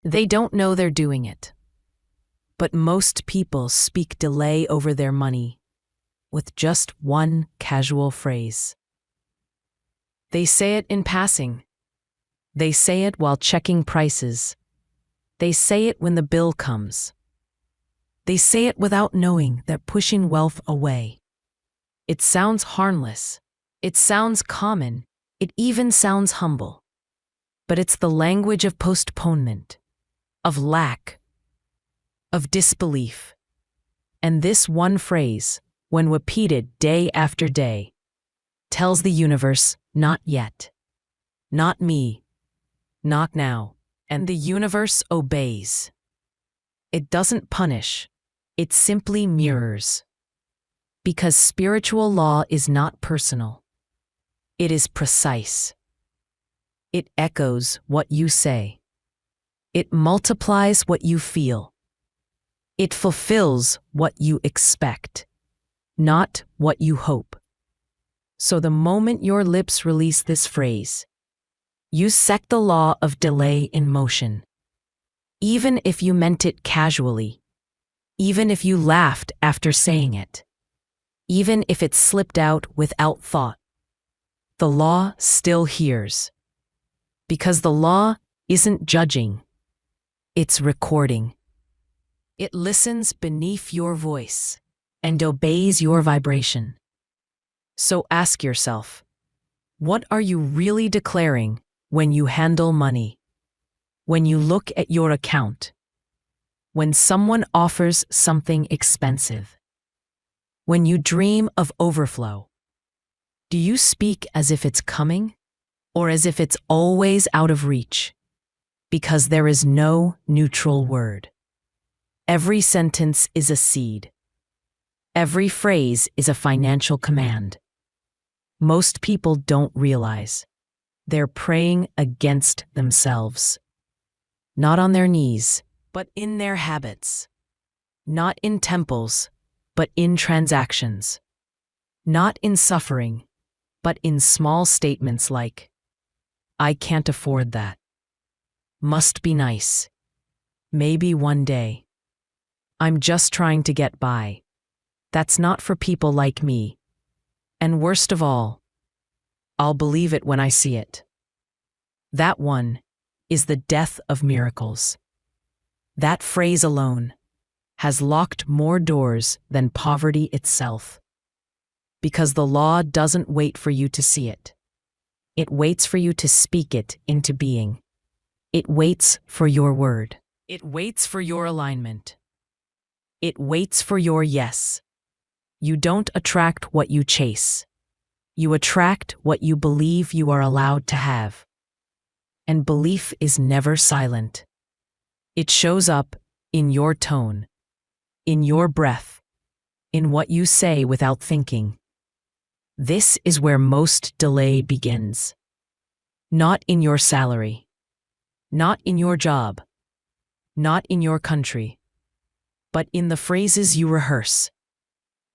They don't know they're doing it. But most people speak delay over their money with just one casual phrase. They say it in passing. They say it while checking prices. They say it when the bill comes. They say it without knowing they're pushing wealth away. It sounds harmless. It sounds common. It even sounds humble. But it's the language of postponement, of lack, of disbelief. And this one phrase, when repeated day after day, tells the universe, not yet, not me, not now. And the universe obeys. It doesn't punish, it simply mirrors. Because spiritual law is not personal. It is precise. It echoes what you say. It multiplies what you feel. It fulfills what you expect, not what you hope. So the moment your lips release this phrase, you set the law of delay in motion. Even if you meant it casually, even if you laughed after saying it, even if it slipped out without thought, the law still hears. Because the law isn't judging, it's recording. It listens beneath your voice and obeys your vibration. So ask yourself, what are you really declaring when you handle money? When you look at your account? When someone offers something expensive? When you dream of overflow? Do you speak as if it's coming, or as if it's always out of reach? Because there is no neutral word. Every sentence is a seed. Every phrase is a financial command. Most people don't realize they're praying against themselves. Not on their knees, but in their habits. Not in temples, but in transactions. Not in suffering, but in small statements like, I can't afford that. Must be nice. Maybe one day. I'm just trying to get by. That's not for people like me. And worst of all, I'll believe it when I see it. That one is the death of miracles. That phrase alone has locked more doors than poverty itself. Because the law doesn't wait for you to see it. It waits for you to speak it into being. It waits for your word. It waits for your alignment. It waits for your yes. You don't attract what you chase. You attract what you believe you are allowed to have. And belief is never silent. It shows up in your tone, in your breath, in what you say without thinking. This is where most delay begins. Not in your salary, not in your job, not in your country, but in the phrases you rehearse.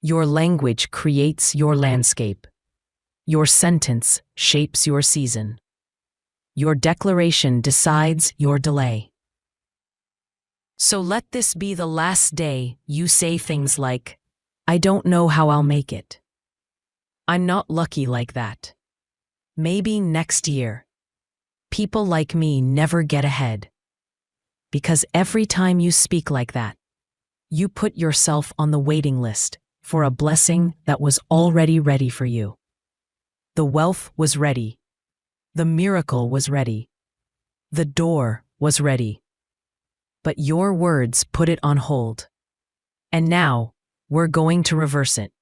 Your language creates your landscape. Your sentence shapes your season. Your declaration decides your delay. So let this be the last day you say things like, I don't know how I'll make it. I'm not lucky like that. Maybe next year. People like me never get ahead. Because every time you speak like that, you put yourself on the waiting list for a blessing that was already ready for you. The wealth was ready. The miracle was ready. The door was ready. But your words put it on hold. And now, we're going to reverse it.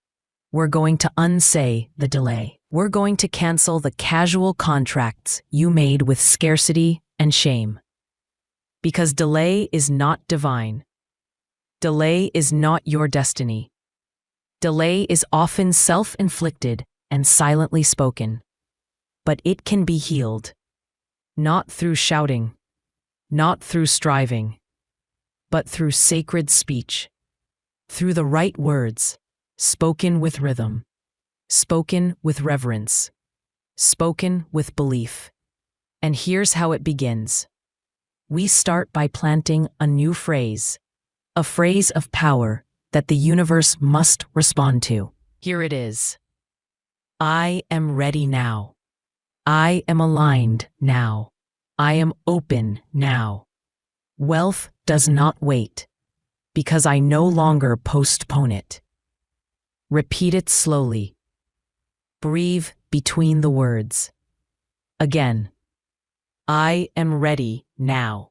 We're going to unsay the delay. We're going to cancel the casual contracts you made with scarcity and shame. Because delay is not divine. Delay is not your destiny. Delay is often self-inflicted and silently spoken. But it can be healed. Not through shouting. Not through striving. But through sacred speech. Through the right words. Spoken with rhythm. Spoken with reverence. Spoken with belief. And here's how it begins. we start by planting a new phrase, a phrase of power that the universe must respond to. Here it is. I am ready now. I am aligned now. I am open now. Wealth does not wait, because I no longer postpone it. Repeat it slowly. Breathe between the words. Again. I am ready now.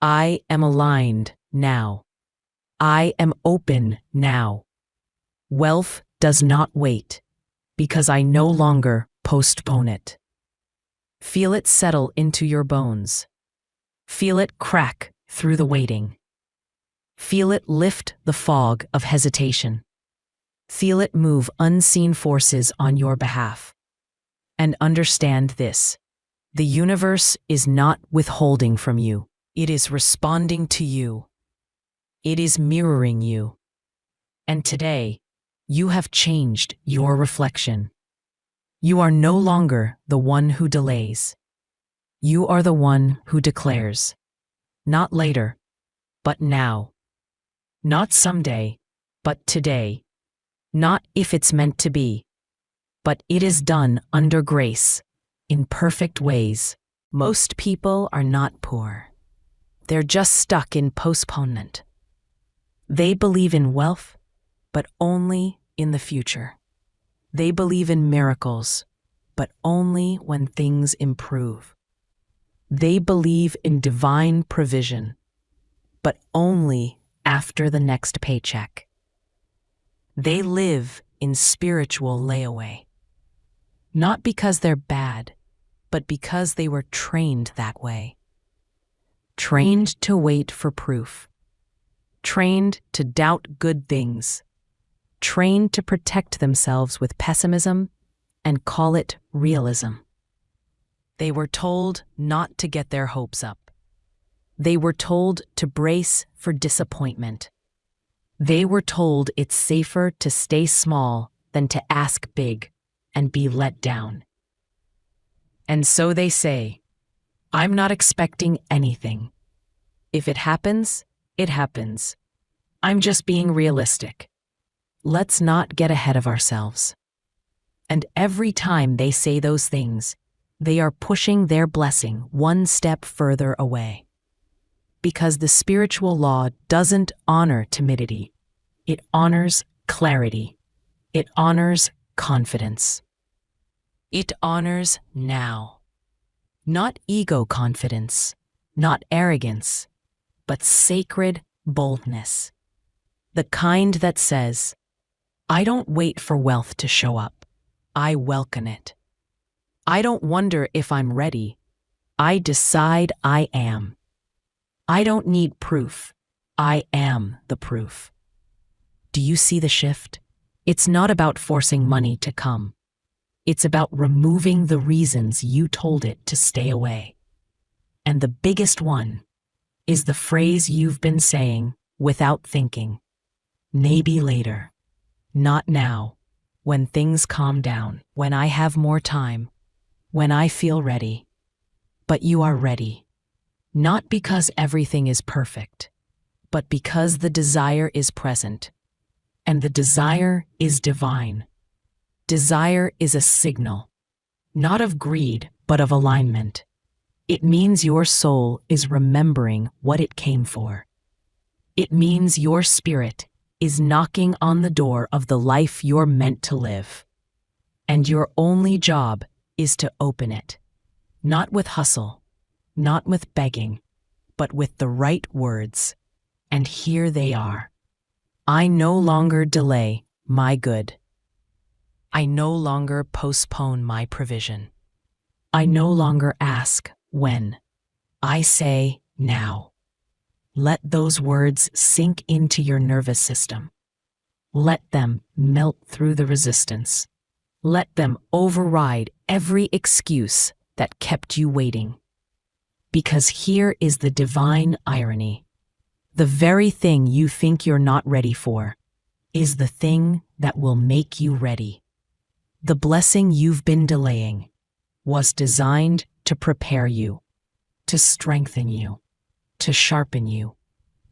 I am aligned now. I am open now. Wealth does not wait, because I no longer postpone it. Feel it settle into your bones. Feel it crack through the waiting. Feel it lift the fog of hesitation. Feel it move unseen forces on your behalf. And understand this. The universe is not withholding from you. It is responding to you. It is mirroring you. And today, you have changed your reflection. You are no longer the one who delays. You are the one who declares. Not later, but now. Not someday, but today. Not if it's meant to be, but it is done under grace, in perfect ways. Most people are not poor. They're just stuck in postponement. They believe in wealth, but only in the future. They believe in miracles, but only when things improve. They believe in divine provision, but only after the next paycheck. They live in spiritual layaway, not because they're bad, but because they were trained that way. Trained to wait for proof. Trained to doubt good things. Trained to protect themselves with pessimism and call it realism. They were told not to get their hopes up. They were told to brace for disappointment. They were told it's safer to stay small than to ask big and be let down. And so they say, I'm not expecting anything. If it happens, it happens. I'm just being realistic. Let's not get ahead of ourselves. And every time they say those things, they are pushing their blessing one step further away. Because the spiritual law doesn't honor timidity. It honors clarity. It honors confidence. It honors now. Not ego confidence, not arrogance, but sacred boldness. The kind that says, I don't wait for wealth to show up. I welcome it. I don't wonder if I'm ready. I decide I am. I don't need proof. I am the proof. Do you see the shift? It's not about forcing money to come. It's about removing the reasons you told it to stay away. And the biggest one is the phrase you've been saying without thinking. Maybe later. Not now. When things calm down. When I have more time. When I feel ready. But you are ready. Not because everything is perfect, but because the desire is present. And the desire is divine. Desire is a signal, not of greed, but of alignment. It means your soul is remembering what it came for. It means your spirit is knocking on the door of the life you're meant to live. And your only job is to open it. Not with hustle, not with begging, but with the right words. And here they are. I no longer delay my good. I no longer postpone my provision. I no longer ask when. I say now. Let those words sink into your nervous system. Let them melt through the resistance. Let them override every excuse that kept you waiting. Because here is the divine irony. The very thing you think you're not ready for is the thing that will make you ready. The blessing you've been delaying was designed to prepare you, to strengthen you, to sharpen you,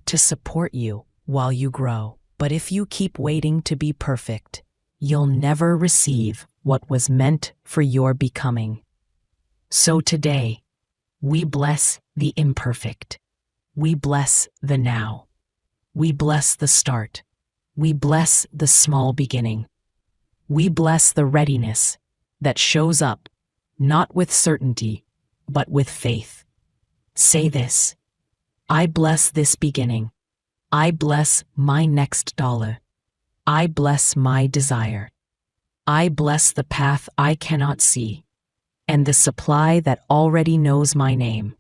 to support you while you grow. But if you keep waiting to be perfect, you'll never receive what was meant for your becoming. So today, we bless the imperfect. We bless the now. We bless the start. We bless the small beginning. We bless the readiness that shows up, not with certainty, but with faith. Say this: I bless this beginning. I bless my next dollar. I bless my desire. I bless the path I cannot see, and the supply that already knows my name.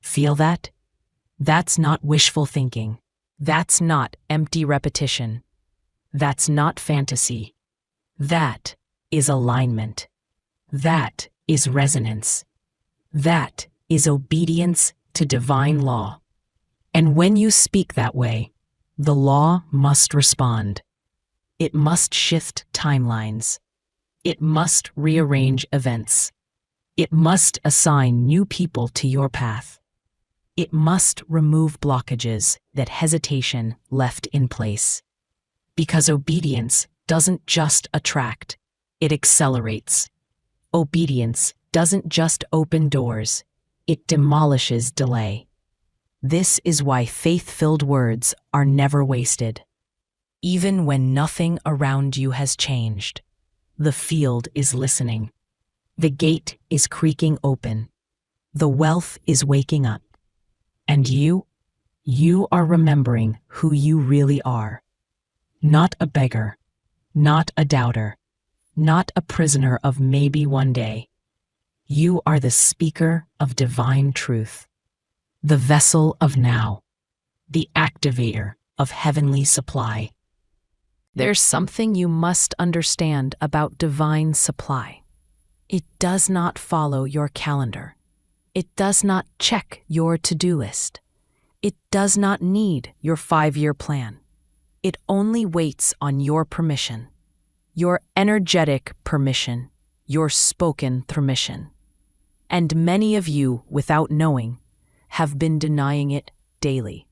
Feel that? That's not wishful thinking. That's not empty repetition. That's not fantasy. That is alignment. That is resonance. That is obedience to divine law. And when you speak that way, the law must respond. It must shift timelines. It must rearrange events. It must assign new people to your path. It must remove blockages that hesitation left in place. Because obedience doesn't just attract, it accelerates. Obedience doesn't just open doors, it demolishes delay. This is why faith-filled words are never wasted. Even when nothing around you has changed, the field is listening. The gate is creaking open. The wealth is waking up. And you are remembering who you really are. Not a beggar, not a doubter, not a prisoner of maybe one day. You are the speaker of divine truth, the vessel of now, the activator of heavenly supply. There's something you must understand about divine supply. It does not follow your calendar. It does not check your to-do list. It does not need your 5-year plan. It only waits on your permission, your energetic permission, your spoken permission. And many of you, without knowing, have been denying it daily.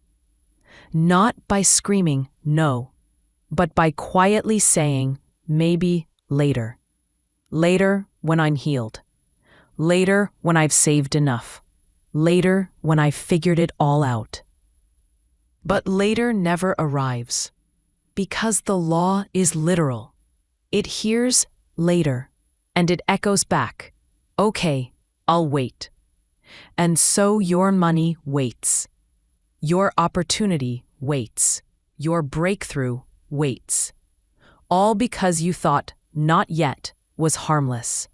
Not by screaming no, but by quietly saying, maybe later. Later when I'm healed. Later when I've saved enough. Later when I've figured it all out. But later never arrives. Because the law is literal. It hears later, and it echoes back, okay, I'll wait. And so your money waits. Your opportunity waits. Your breakthrough waits. All because you thought not yet was harmless.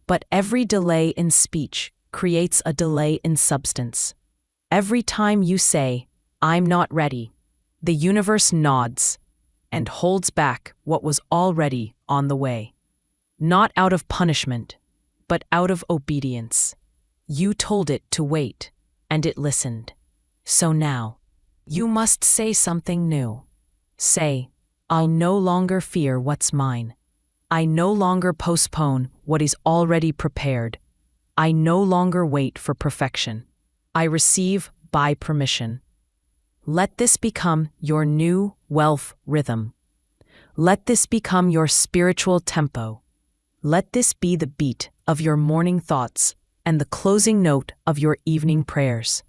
But every delay in speech creates a delay in substance. Every time you say, I'm not ready, the universe nods and holds back what was already on the way. Not out of punishment, but out of obedience. You told it to wait, and it listened. So now, you must say something new. Say, I no longer fear what's mine. I no longer postpone what is already prepared. I no longer wait for perfection. I receive by permission. Let this become your new wealth rhythm. Let this become your spiritual tempo. Let this be the beat of your morning thoughts and the closing note of your evening prayers.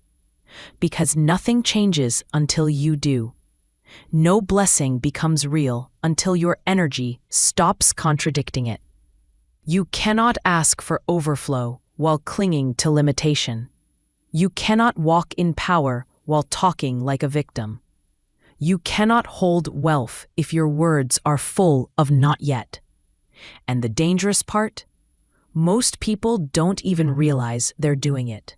Because nothing changes until you do. No blessing becomes real until your energy stops contradicting it. You cannot ask for overflow while clinging to limitation. You cannot walk in power while talking like a victim. You cannot hold wealth if your words are full of not yet. And the dangerous part? Most people don't even realize they're doing it.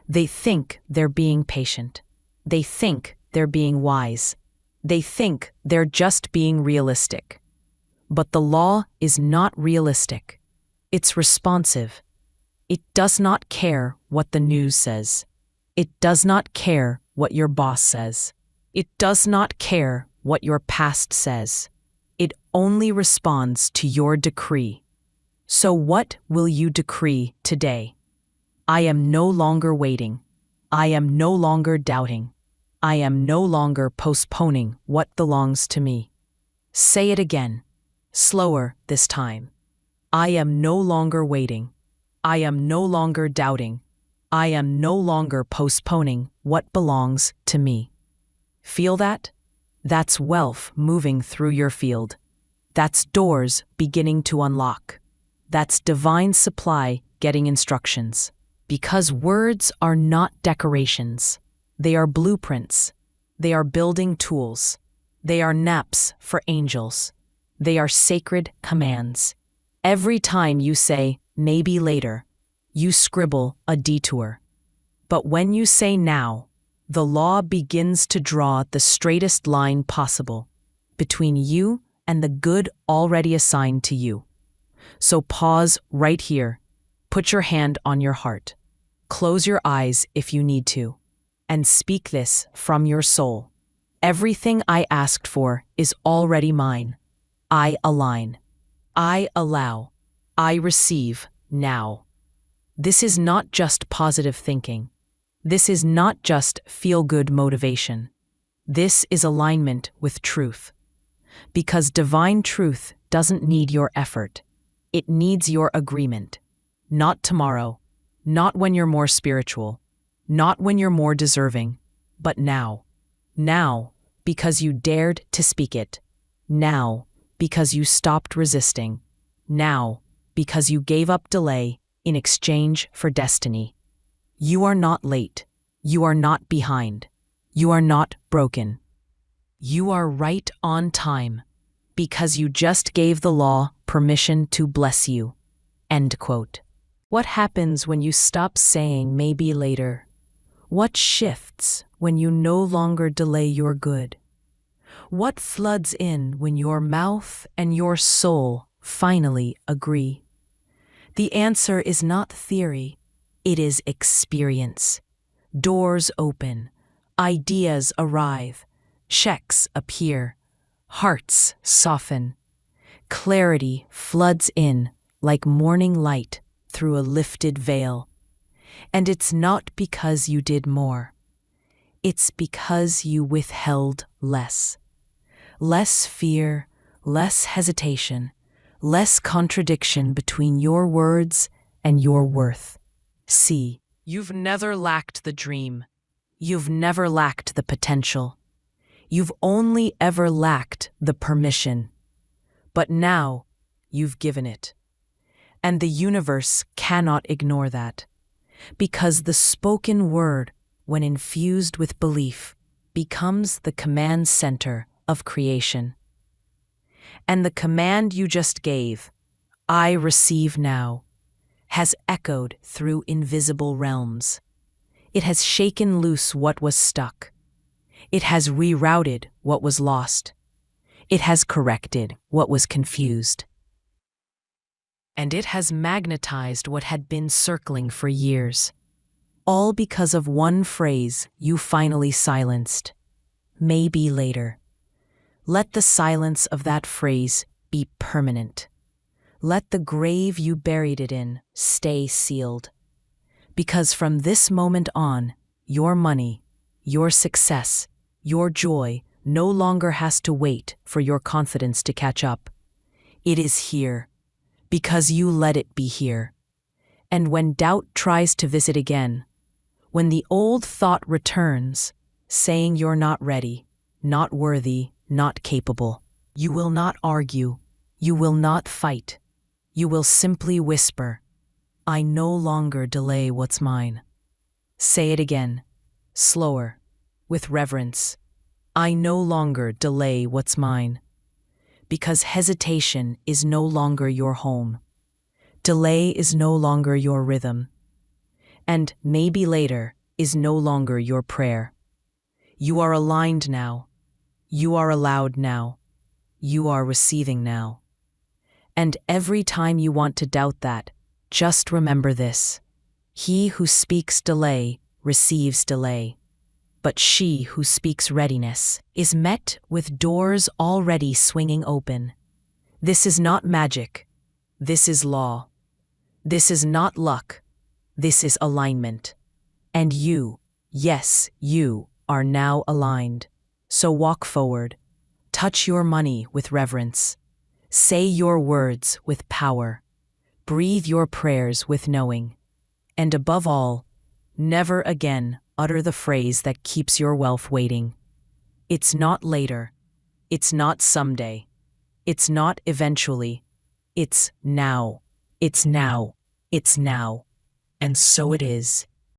They think they're being patient. They think they're being wise. They think they're just being realistic. But the law is not realistic. It's responsive. It does not care what the news says. It does not care what your boss says. It does not care what your past says. It only responds to your decree. So what will you decree today? I am no longer waiting. I am no longer doubting. I am no longer postponing what belongs to me. Say it again, slower this time. I am no longer waiting. I am no longer doubting. I am no longer postponing what belongs to me. Feel that? That's wealth moving through your field. That's doors beginning to unlock. That's divine supply getting instructions. Because words are not decorations. They are blueprints. They are building tools. They are naps for angels. They are sacred commands. Every time you say, maybe later, you scribble a detour. But when you say now, the law begins to draw the straightest line possible between you and the good already assigned to you. So pause right here. Put your hand on your heart. Close your eyes if you need to. And speak this from your soul. Everything I asked for is already mine. I align. I allow. I receive now. This is not just positive thinking. This is not just feel-good motivation. This is alignment with truth. Because divine truth doesn't need your effort. It needs your agreement. Not tomorrow, not when you're more spiritual, not when you're more deserving, but now. Now, because you dared to speak it. Now, because you stopped resisting. Now, because you gave up delay in exchange for destiny. You are not late. You are not behind. You are not broken. You are right on time, because you just gave the law permission to bless you. End quote. What happens when you stop saying maybe later? What shifts when you no longer delay your good? What floods in when your mouth and your soul finally agree? The answer is not theory, it is experience. Doors open, ideas arrive, checks appear, hearts soften. Clarity floods in like morning light through a lifted veil. And it's not because you did more. It's because you withheld less. Less fear, less hesitation, less contradiction between your words and your worth. See, you've never lacked the dream. You've never lacked the potential. You've only ever lacked the permission. But now, you've given it. And the universe cannot ignore that. Because the spoken word, when infused with belief, becomes the command center of creation. And the command you just gave, I receive now, has echoed through invisible realms. It has shaken loose what was stuck. It has rerouted what was lost. It has corrected what was confused. And it has magnetized what had been circling for years. All because of one phrase you finally silenced. Maybe later. Let the silence of that phrase be permanent. Let the grave you buried it in stay sealed. Because from this moment on, your money, your success, your joy no longer has to wait for your confidence to catch up. It is here, because you let it be here. And when doubt tries to visit again, when the old thought returns, saying you're not ready, not worthy, not capable, you will not argue, you will not fight, you will simply whisper, I no longer delay what's mine. Say it again, slower, with reverence. I no longer delay what's mine. Because hesitation is no longer your home. Delay is no longer your rhythm. And maybe later is no longer your prayer. You are aligned now. You are allowed now. You are receiving now. And every time you want to doubt that, just remember this. He who speaks delay receives delay. But she who speaks readiness is met with doors already swinging open. This is not magic. This is law. This is not luck. This is alignment. And you Yes, you are now aligned. So walk forward. Touch your money with reverence. Say your words with power. Breathe your prayers with knowing. And above all, never again utter the phrase that keeps your wealth waiting. It's not later. It's not someday. It's not eventually. It's now. It's now. It's now. And so it is.